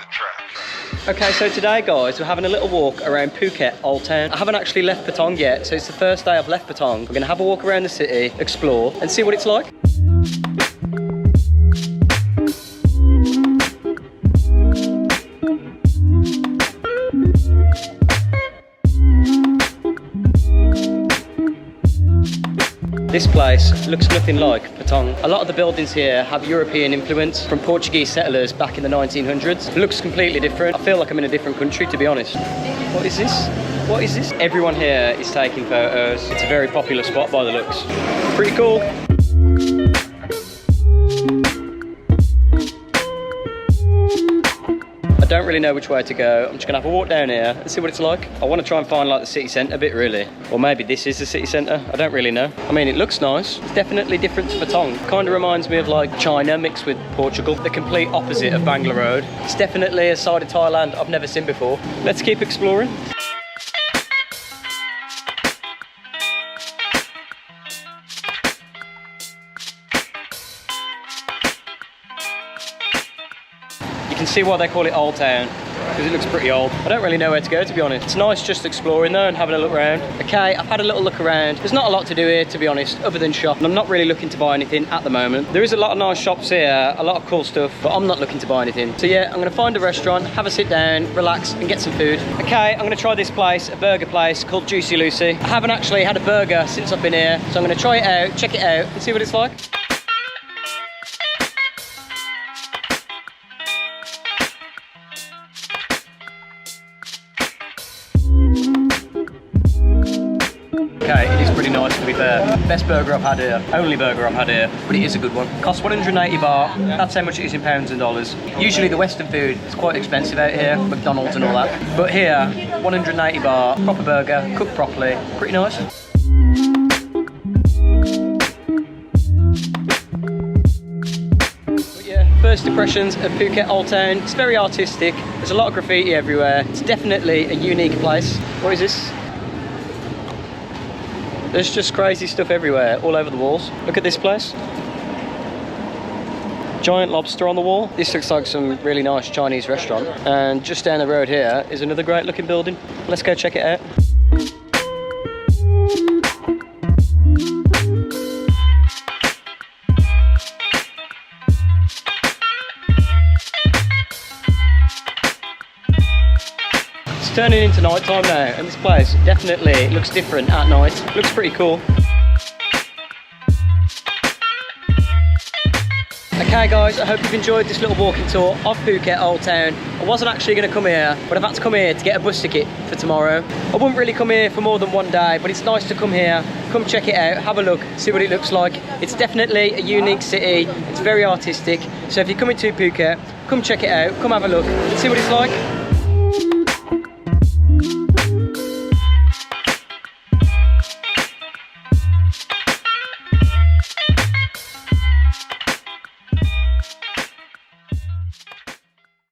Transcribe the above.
the track. Okay, so today guys, we're having a little walk around Phuket Old Town. I haven't actually left Patong yet, so it's the first day I've left Patong. We're gonna have a walk around the city, explore, and see what it's like. This place looks nothing like Patong. A lot of the buildings here have European influence from Portuguese settlers back in the 1900s. It looks completely different. I feel like I'm in a different country, to be honest. What is this? What is this? Everyone here is taking photos. It's a very popular spot by the looks. Pretty cool. I don't really know which way to go. I'm just gonna have a walk down here and see what it's like. I want to try and find like the city centre bit really. Or maybe this is the city centre. I don't really know. I mean, it looks nice. It's definitely different to Patong. Kind of reminds me of like China mixed with Portugal. The complete opposite of Bangla Road. It's definitely a side of Thailand I've never seen before. Let's keep exploring. You can see why they call it Old Town, because it looks pretty old. I don't really know where to go, to be honest. It's nice just exploring though and having a look around. Okay, I've had a little look around. There's not a lot to do here, to be honest, other than shop. And I'm not really looking to buy anything at the moment. There is a lot of nice shops here, a lot of cool stuff, but I'm not looking to buy anything. So yeah, I'm gonna find a restaurant, have a sit down, relax and get some food. Okay, I'm gonna try this place, a burger place called Juicy Lucy. I haven't actually had a burger since I've been here, so I'm gonna try it out, check it out and see what it's like. Okay, it is pretty nice to be fair. Best burger I've had here, only burger I've had here, but it is a good one. Costs 180 baht, that's how much it is in pounds and dollars. Usually the Western food is quite expensive out here, McDonald's and all that. But here, 180 baht, proper burger, cooked properly, pretty nice. But yeah, first impressions of Phuket Old Town. It's very artistic, there's a lot of graffiti everywhere. It's definitely a unique place. What is this? There's just crazy stuff everywhere, all over the walls. Look at this place. Giant lobster on the wall. This looks like some really nice Chinese restaurant. And just down the road here is another great looking building. Let's go check it out. Turning into night time now, and this place definitely looks different at night. Looks pretty cool. Okay guys, I hope you've enjoyed this little walking tour of Phuket Old Town. I wasn't actually going to come here, but I've had to come here to get a bus ticket for tomorrow. I wouldn't really come here for more than one day, but it's nice to come here, come check it out, have a look, see what it looks like. It's definitely a unique city, it's very artistic. So if you're coming to Phuket, come check it out, come have a look, see what it's like.